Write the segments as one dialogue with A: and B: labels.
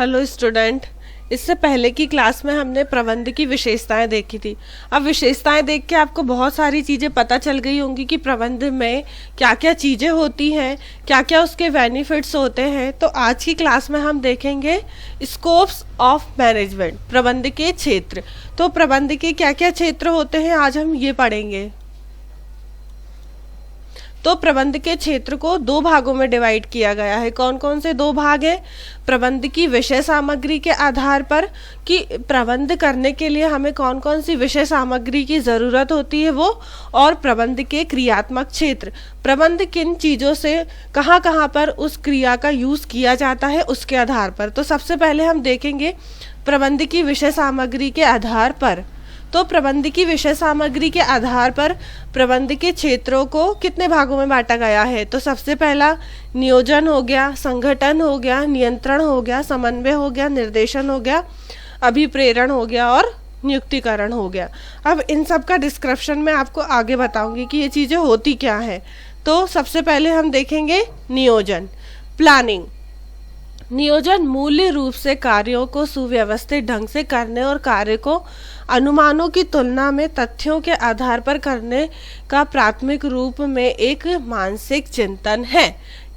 A: Hello student. इससे पहले की क्लास में हमने प्रबंध की विशेषताएं देखी थी। अब विशेषताएं देख के आपको बहुत सारी चीज़ें पता चल गई होंगी कि प्रबंध में क्या क्या चीज़ें होती हैं, क्या क्या उसके बेनिफिट्स होते हैं। तो आज की क्लास में हम देखेंगे स्कोप्स ऑफ मैनेजमेंट, प्रबंध के क्षेत्र। तो प्रबंध के क्या क्या क्षेत्र होते हैं आज हम ये पढ़ेंगे। तो प्रबंध के क्षेत्र को दो भागों में डिवाइड किया गया है। कौन कौन से दो भाग हैं? प्रबंध की विषय सामग्री के आधार पर कि प्रबंध करने के लिए हमें कौन कौन सी विषय सामग्री की ज़रूरत होती है वो, और प्रबंध के क्रियात्मक क्षेत्र, प्रबंध किन चीज़ों से कहाँ कहाँ पर उस क्रिया का यूज़ किया जाता है उसके आधार पर। तो सबसे पहले हम देखेंगे प्रबंध की विषय सामग्री के आधार पर। तो प्रबंध की विषय सामग्री के आधार पर प्रबंध के क्षेत्रों को कितने भागों में बांटा गया है? तो सबसे पहला नियोजन हो गया, संगठन हो गया, नियंत्रण हो गया, समन्वय हो गया, निर्देशन हो गया, अभिप्रेरण हो गया और नियुक्तिकरण हो गया। अब इन सब का डिस्क्रिप्शन में आपको आगे बताऊंगी कि ये चीज़ें होती क्या है। तो सबसे पहले हम देखेंगे नियोजन, प्लानिंग। नियोजन मूल रूप से कार्यों को सुव्यवस्थित ढंग से करने और कार्य को अनुमानों की तुलना में तथ्यों के आधार पर करने का प्राथमिक रूप में एक मानसिक चिंतन है।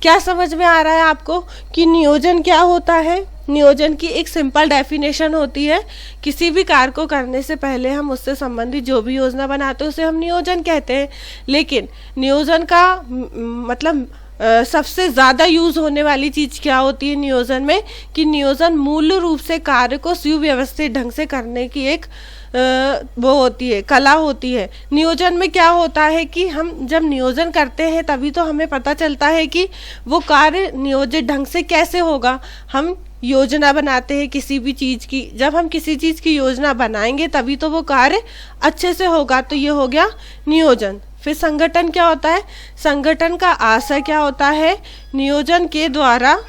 A: क्या समझ में आ रहा है आपको कि नियोजन क्या होता है? नियोजन की एक सिंपल डेफिनेशन होती है, किसी भी कार्य को करने से पहले हम उससे संबंधित जो भी योजना बनाते हैं उसे हम नियोजन कहते हैं। लेकिन नियोजन का मतलब सबसे ज़्यादा यूज़ होने वाली चीज़ क्या होती है नियोजन में? कि नियोजन मूल रूप से कार्य को सुव्यवस्थित ढंग से करने की एक वो होती है, कला होती है। नियोजन में क्या होता है कि हम जब नियोजन करते हैं तभी तो हमें पता चलता है कि वो कार्य नियोजित ढंग से कैसे होगा। हम योजना बनाते हैं किसी भी चीज़ की, जब हम किसी चीज़ की योजना बनाएंगे तभी तो वो कार्य अच्छे से होगा। तो ये हो गया नियोजन। फिर संगठन क्या होता है? संगठन का आशय क्या होता है? नियोजन के द्वारा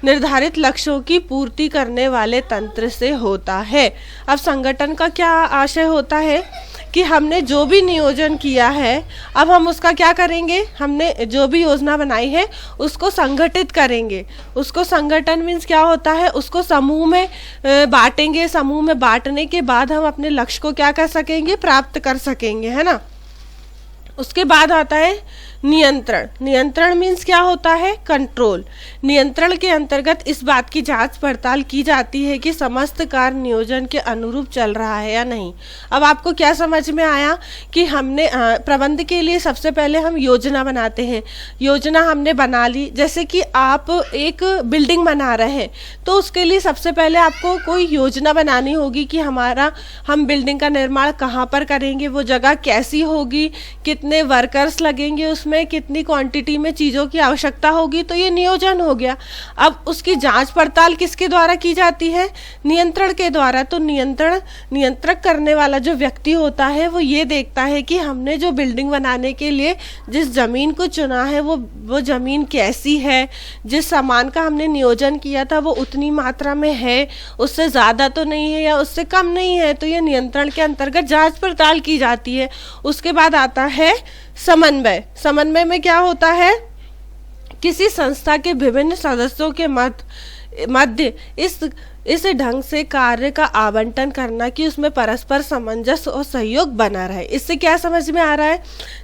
A: निर्धारित लक्ष्यों की पूर्ति करने वाले तंत्र से होता है। अब संगठन का क्या आशय होता है कि हमने जो भी नियोजन किया है अब हम उसका क्या करेंगे? हमने जो भी योजना बनाई है उसको संगठित करेंगे। उसको संगठन मीन्स क्या होता है? उसको समूह में बांटेंगे। समूह में बांटने के बाद हम अपने लक्ष्य को क्या कर सकेंगे? प्राप्त कर सकेंगे, है ना। उसके बाद आता है नियंत्रण। नियंत्रण मीन्स क्या होता है? कंट्रोल। नियंत्रण के अंतर्गत इस बात की जांच पड़ताल की जाती है कि समस्त कार्य नियोजन के अनुरूप चल रहा है या नहीं। अब आपको क्या समझ में आया कि हमने प्रबंध के लिए सबसे पहले हम योजना बनाते हैं। योजना हमने बना ली, जैसे कि आप एक बिल्डिंग बना रहे हैं तो उसके लिए सबसे पहले आपको कोई योजना बनानी होगी कि हम बिल्डिंग का निर्माण कहाँ पर करेंगे, वो जगह कैसी होगी, कितने वर्कर्स लगेंगे, उसमें कितनी क्वांटिटी में चीज़ों की आवश्यकता होगी। तो ये नियोजन हो गया। अब उसकी जांच पड़ताल किसके द्वारा की जाती है? नियंत्रण के द्वारा। तो नियंत्रक करने वाला जो व्यक्ति होता है वो ये देखता है कि हमने जो बिल्डिंग बनाने के लिए जिस जमीन को चुना है वो जमीन कैसी है, जिस सामान का हमने नियोजन किया था वो उतनी मात्रा में है, उससे ज़्यादा तो नहीं है या उससे कम नहीं है। तो ये नियंत्रण के अंतर्गत जांच पड़ताल की जाती है। उसके बाद आता है समन्वय। समन्वय में क्या होता है? किसी संस्था के विभिन्न सदस्यों के मध्य इस ढंग से कार्य का आवंटन करना कि उसमें परस्पर सामंजस्य और सहयोग बना रहे। इससे क्या समझ में आ रहा है?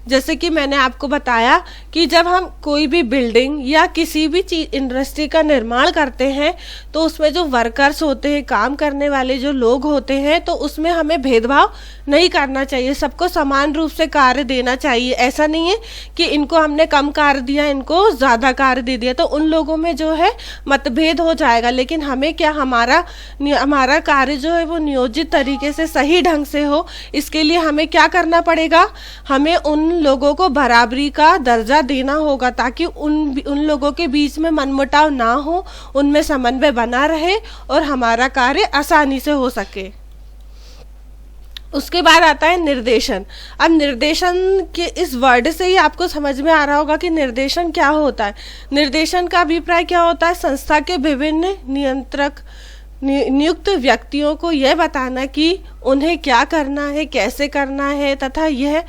A: जैसे कि मैंने आपको बताया कि जब हम कोई भी बिल्डिंग या किसी भी चीज इंडस्ट्री का निर्माण करते हैं तो उसमें जो वर्कर्स होते हैं, काम करने वाले जो लोग होते हैं, तो उसमें हमें भेदभाव नहीं करना चाहिए। सबको समान रूप से कार्य देना चाहिए। ऐसा नहीं है कि इनको हमने कम कार्य दिया, इनको ज़्यादा कार्य दे दिया, तो उन लोगों में जो है मतभेद हो जाएगा। लेकिन हमें क्या, हमारा कार्य जो है वो नियोजित तरीके से सही ढंग से हो, इसके लिए हमें क्या करना पड़ेगा? हमें उन लोगों को बराबरी का दर्जा देना होगा ताकि उन लोगों के बीच में मनमुटाव ना हो, उनमें समन्वय बना रहे और हमारा कार्य आसानी से हो सके। उसके बाद आता है निर्देशन। अब निर्देशन के इस वर्ड से ही आपको समझ में आ रहा होगा कि निर्देशन क्या होता है। निर्देशन का अभिप्राय क्या होता है? संस्था के विभिन्न नियुक्त व्यक्तियों को यह बताना कि उन्हें क्या करना है, कैसे करना है, तथा यह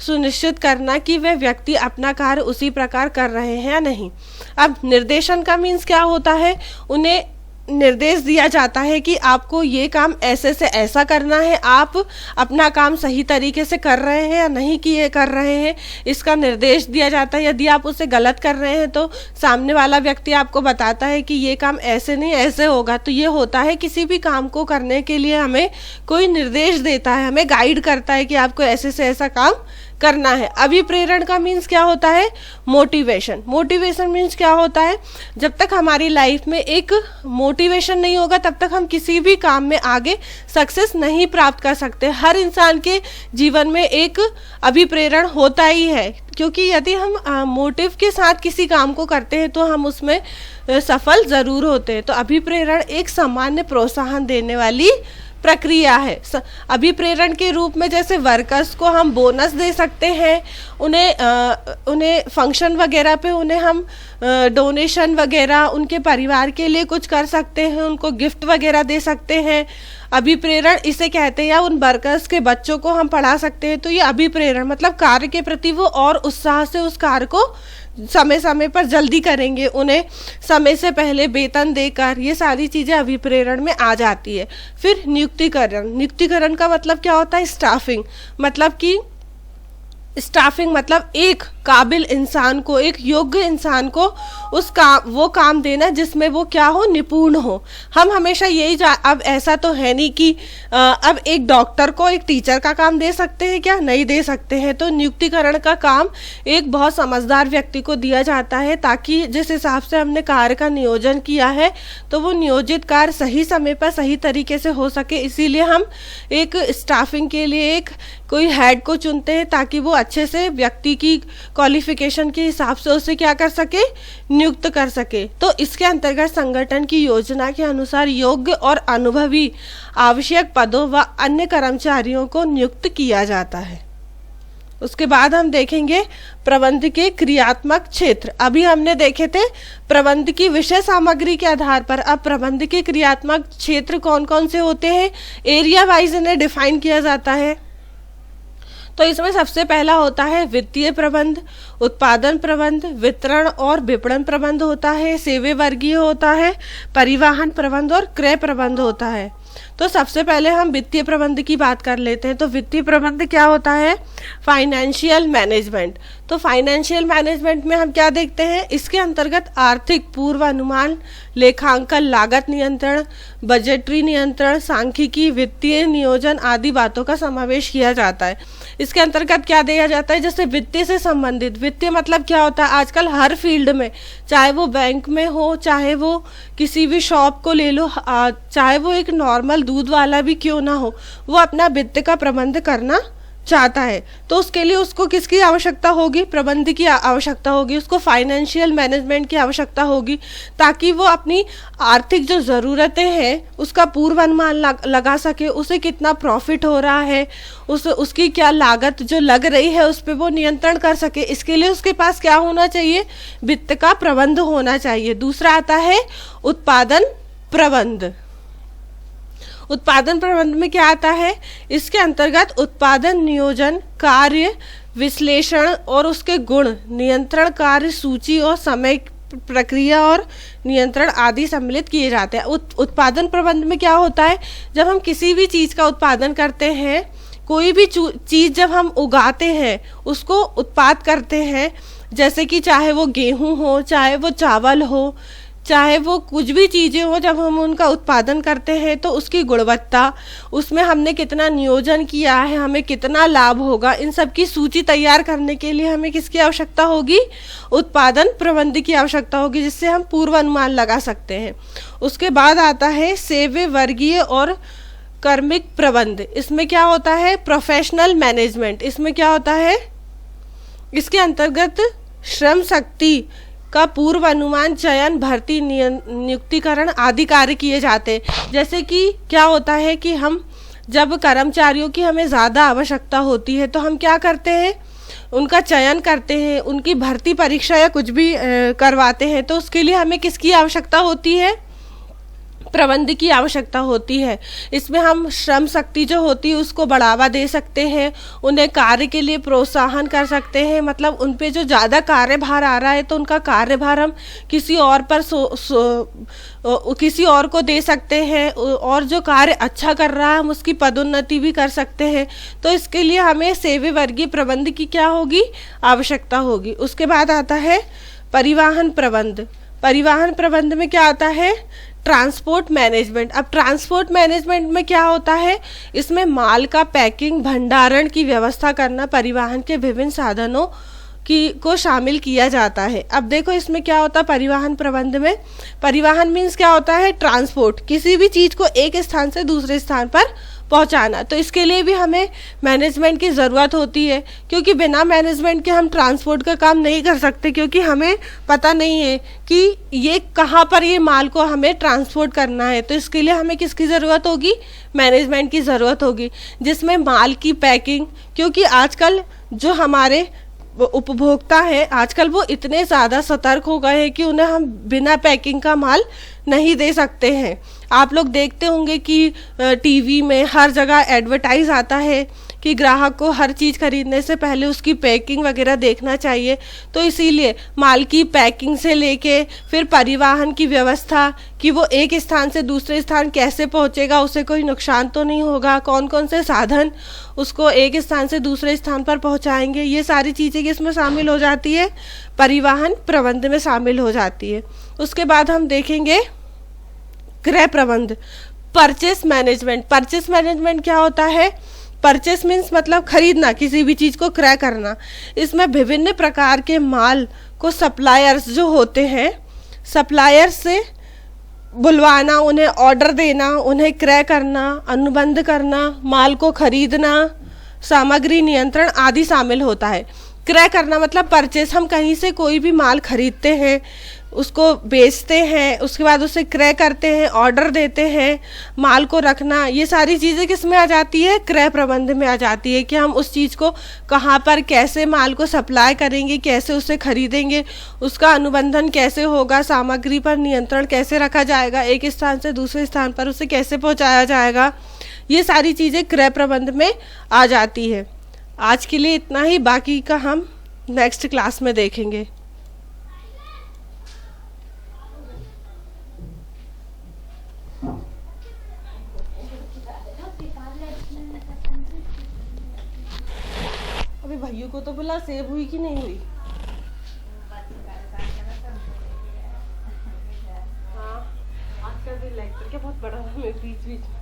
A: सुनिश्चित करना कि वे व्यक्ति अपना कार्य उसी प्रकार कर रहे हैं या नहीं। अब निर्देशन का मीन्स क्या होता है? उन्हें निर्देश दिया जाता है कि आपको ये काम ऐसे से ऐसा करना है, आप अपना काम सही तरीके से कर रहे हैं या नहीं किए कर रहे हैं, इसका निर्देश दिया जाता है। यदि आप उसे गलत कर रहे हैं तो सामने वाला व्यक्ति आपको बताता है कि ये काम ऐसे नहीं ऐसे होगा। तो ये होता है किसी भी काम को करने के लिए हमें कोई निर्देश देता है, हमें गाइड करता है कि आपको ऐसे से ऐसा काम करना है। अभिप्रेरण का मीन्स क्या होता है? मोटिवेशन। मोटिवेशन मीन्स क्या होता है? जब तक हमारी लाइफ में एक मोटिवेशन नहीं होगा तब तक हम किसी भी काम में आगे सक्सेस नहीं प्राप्त कर सकते। हर इंसान के जीवन में एक अभिप्रेरण होता ही है, क्योंकि यदि हम मोटिव के साथ किसी काम को करते हैं तो हम उसमें सफल ज़रूर होते हैं। तो अभिप्रेरण एक सामान्य प्रोत्साहन देने वाली प्रक्रिया है। अभिप्रेरण के रूप में जैसे वर्कर्स को हम बोनस दे सकते हैं, उन्हें फंक्शन वगैरह पे उन्हें हम डोनेशन वगैरह उनके परिवार के लिए कुछ कर सकते हैं, उनको गिफ्ट वगैरह दे सकते हैं। अभिप्रेरण इसे कहते हैं। या उन वर्कर्स के बच्चों को हम पढ़ा सकते हैं। तो ये अभिप्रेरण मतलब कार्य के प्रति वो और उत्साह से उस कार्य को समय समय पर जल्दी करेंगे, उन्हें समय से पहले वेतन देकर, ये सारी चीज़ें अभिप्रेरण में आ जाती है। फिर नियुक्तिकरण। नियुक्तिकरण का मतलब क्या होता है? स्टाफिंग। मतलब कि स्टाफिंग मतलब एक काबिल इंसान को, एक योग्य इंसान को वो काम देना जिसमें वो क्या हो? निपुण हो। हम हमेशा यही अब ऐसा तो है नहीं कि अब एक डॉक्टर को एक टीचर का काम दे सकते हैं क्या? नहीं दे सकते हैं। तो नियुक्तिकरण का काम एक बहुत समझदार व्यक्ति को दिया जाता है, ताकि जिस हिसाब से हमने कार्य का नियोजन किया है तो वो नियोजित कार्य सही समय पर सही तरीके से हो सके। इसीलिए हम एक स्टाफिंग के लिए एक कोई हेड को चुनते हैं, ताकि वो अच्छे से व्यक्ति की क्वालिफिकेशन के हिसाब से उसे क्या कर सके? नियुक्त कर सके। तो इसके अंतर्गत संगठन की योजना के अनुसार योग्य और अनुभवी आवश्यक पदों व अन्य कर्मचारियों को नियुक्त किया जाता है। उसके बाद हम देखेंगे प्रबंध के क्रियात्मक क्षेत्र। अभी हमने देखे थे प्रबंध की विषय सामग्री के आधार पर। अब प्रबंध के क्रियात्मक क्षेत्र कौन कौन से होते हैं? एरिया वाइज इन्हें डिफाइन किया जाता है। तो इसमें सबसे पहला होता है वित्तीय प्रबंध, उत्पादन प्रबंध, वितरण और विपणन प्रबंध होता है, सेवा वर्गीय होता है, परिवहन प्रबंध और क्रय प्रबंध होता है। तो सबसे पहले हम वित्तीय प्रबंध की बात कर लेते हैं। तो वित्तीय प्रबंध क्या होता है? Financial management. तो फाइनेंशियल मैनेजमेंट में हम क्या देखते हैं? इसके अंतर्गत आर्थिक पूर्वानुमान, लेखांकन, लागत नियंत्रण, बजटरी नियंत्रण, सांख्यिकी, वित्तीय नियोजन आदि बातों का समावेश किया जाता है। इसके अंतर्गत क्या दिया जाता है? जैसे वित्तीय से संबंधित। वित्तीय मतलब क्या होता है? आजकल हर फील्ड में, चाहे वो बैंक में हो, चाहे वो किसी भी शॉप को ले लो, चाहे वो एक नॉर्मल दूध वाला भी क्यों ना हो, वो अपना वित्त का प्रबंध करना चाहता है। तो उसके लिए उसको किसकी आवश्यकता होगी? प्रबंध की आवश्यकता होगी, उसको फाइनेंशियल मैनेजमेंट की आवश्यकता होगी, ताकि वो अपनी आर्थिक जो ज़रूरतें हैं उसका पूर्वानुमान लगा सके। उसे कितना प्रॉफिट हो रहा है, उसकी क्या लागत जो लग रही है उस पर वो नियंत्रण कर सके। इसके लिए उसके पास क्या होना चाहिए? वित्त का प्रबंध होना चाहिए। दूसरा आता है उत्पादन प्रबंध। उत्पादन प्रबंध में क्या आता है? इसके अंतर्गत उत्पादन नियोजन, कार्य विश्लेषण और उसके गुण, नियंत्रण, कार्य सूची और समय, प्रक्रिया और नियंत्रण आदि सम्मिलित किए जाते हैं। उत्पादन प्रबंध में क्या होता है? जब हम किसी भी चीज़ का उत्पादन करते हैं, कोई भी चीज़ जब हम उगाते हैं, उसको उत्पाद करते हैं, जैसे कि चाहे वो गेहूँ हो, चाहे वो चावल हो, चाहे वो कुछ भी चीज़ें हो, जब हम उनका उत्पादन करते हैं तो उसकी गुणवत्ता, उसमें हमने कितना नियोजन किया है, हमें कितना लाभ होगा, इन सब की सूची तैयार करने के लिए हमें किसकी आवश्यकता होगी? उत्पादन प्रबंध की आवश्यकता होगी, जिससे हम पूर्वानुमान लगा सकते हैं। उसके बाद आता है सेवा वर्गीय और कर्मिक प्रबंध। इसमें क्या होता है? Professional management. इसमें क्या होता है? इसके अंतर्गत श्रम शक्ति का पूर्व अनुमान, चयन, भर्ती, नियुक्तिकरण आदि कार्य किए जाते हैं। जैसे कि क्या होता है कि हम जब कर्मचारियों की हमें ज़्यादा आवश्यकता होती है तो हम क्या करते हैं? उनका चयन करते हैं, उनकी भर्ती परीक्षा या कुछ भी करवाते हैं। तो उसके लिए हमें किसकी आवश्यकता होती है? प्रबंध की आवश्यकता होती है। इसमें हम श्रम शक्ति जो होती है उसको बढ़ावा दे सकते हैं, उन्हें कार्य के लिए प्रोत्साहन कर सकते हैं। मतलब उन पे जो ज़्यादा कार्यभार आ रहा है तो उनका कार्यभार हम किसी और पर किसी और को दे सकते हैं, और जो कार्य अच्छा कर रहा है हम उसकी पदोन्नति भी कर सकते हैं। तो इसके लिए हमें सेवा वर्गीय प्रबंध की क्या होगी, आवश्यकता होगी। उसके बाद आता है परिवहन प्रबंध। परिवहन प्रबंध में क्या आता है, ट्रांसपोर्ट मैनेजमेंट। अब ट्रांसपोर्ट मैनेजमेंट में क्या होता है, इसमें माल का पैकिंग, भंडारण की व्यवस्था करना, परिवहन के विभिन्न साधनों की को शामिल किया जाता है। अब देखो इसमें क्या होता है परिवहन प्रबंध में, परिवहन मीन्स क्या होता है, ट्रांसपोर्ट, किसी भी चीज़ को एक स्थान से दूसरे स्थान पर पहुंचाना। तो इसके लिए भी हमें मैनेजमेंट की ज़रूरत होती है, क्योंकि बिना मैनेजमेंट के हम ट्रांसपोर्ट का काम नहीं कर सकते, क्योंकि हमें पता नहीं है कि ये कहाँ पर ये माल को हमें ट्रांसपोर्ट करना है। तो इसके लिए हमें किसकी ज़रूरत होगी, मैनेजमेंट की ज़रूरत होगी, जिसमें माल की पैकिंग, क्योंकि आजकल जो हमारे उपभोक्ता है आजकल वो इतने ज़्यादा सतर्क हो गए हैं कि उन्हें हम बिना पैकिंग का माल नहीं दे सकते हैं। आप लोग देखते होंगे कि टीवी में हर जगह एडवर्टाइज आता है कि ग्राहक को हर चीज़ खरीदने से पहले उसकी पैकिंग वगैरह देखना चाहिए। तो इसीलिए माल की पैकिंग से लेके फिर परिवहन की व्यवस्था, कि वो एक स्थान से दूसरे स्थान कैसे पहुंचेगा, उसे कोई नुकसान तो नहीं होगा, कौन कौन से साधन उसको एक स्थान से दूसरे स्थान पर पहुंचाएंगे, ये सारी चीज़ें किसमें शामिल हो जाती है, परिवहन प्रबंध में शामिल हो जाती है। उसके बाद हम देखेंगे क्रय प्रबंध, परचेस मैनेजमेंट। परचेस मैनेजमेंट क्या होता है, परचेस मीन्स मतलब खरीदना, किसी भी चीज़ को क्रय करना। इसमें विभिन्न प्रकार के माल को सप्लायर्स जो होते हैं, सप्लायर्स से बुलवाना, उन्हें ऑर्डर देना, उन्हें क्रय करना, अनुबंध करना, माल को खरीदना, सामग्री नियंत्रण आदि शामिल होता है। क्रय करना मतलब परचेस, हम कहीं से कोई भी माल खरीदते हैं, उसको बेचते हैं, उसके बाद उसे क्रय करते हैं, ऑर्डर देते हैं, माल को रखना, ये सारी चीज़ें किस में आ जाती है, क्रय प्रबंध में आ जाती है। कि हम उस चीज़ को कहाँ पर कैसे माल को सप्लाई करेंगे, कैसे उसे खरीदेंगे, उसका अनुबंधन कैसे होगा, सामग्री पर नियंत्रण कैसे रखा जाएगा, एक स्थान से दूसरे स्थान पर उसे कैसे पहुँचाया जाएगा, ये सारी चीज़ें क्रय प्रबंध में आ जाती है। आज के लिए इतना ही, बाकी का हम नेक्स्ट क्लास में देखेंगे। अभी भैया को तो बोला सेब हुई कि नहीं हुई। हाँ, आज का भी लेक्चर क्या बहुत बड़ा है, बीच बीच में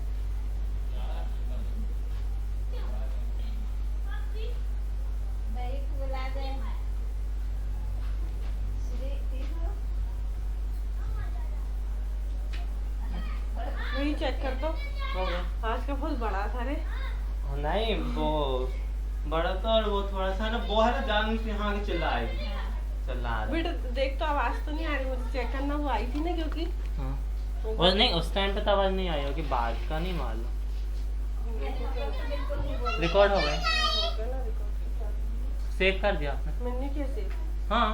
A: वही चेक कर दो। आज का बहुत बड़ा था रे।
B: नहीं वो बड़ा तो, और वो थोड़ा सा ना वो है ना, जान से यहाँ के चिल्ला रहा
A: बेटा देख तो आवाज तो नहीं आ रही, मुझे चेक करना। वो आई थी ना क्योंकि
B: वो नहीं उस टाइम पे तो आवाज नहीं आई होगी, बाद का नहीं मालूम। रिकॉर्ड हो गए, सेव कर दिया आपने?
A: मैंने क्या सेव?
B: हाँ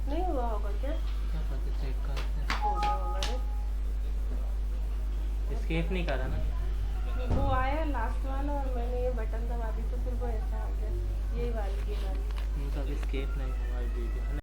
A: नहीं हुआ होगा क्या
B: पता, चेक करते
A: होगा।
B: एस्केप नहीं करा ना
A: वो आया लास्ट वाला और मैंने ये बटन दबा दी तो फिर वो ऐसा आ गया, यही वाली ये वाली।
B: एस्केप नहीं हुआ वीडियो।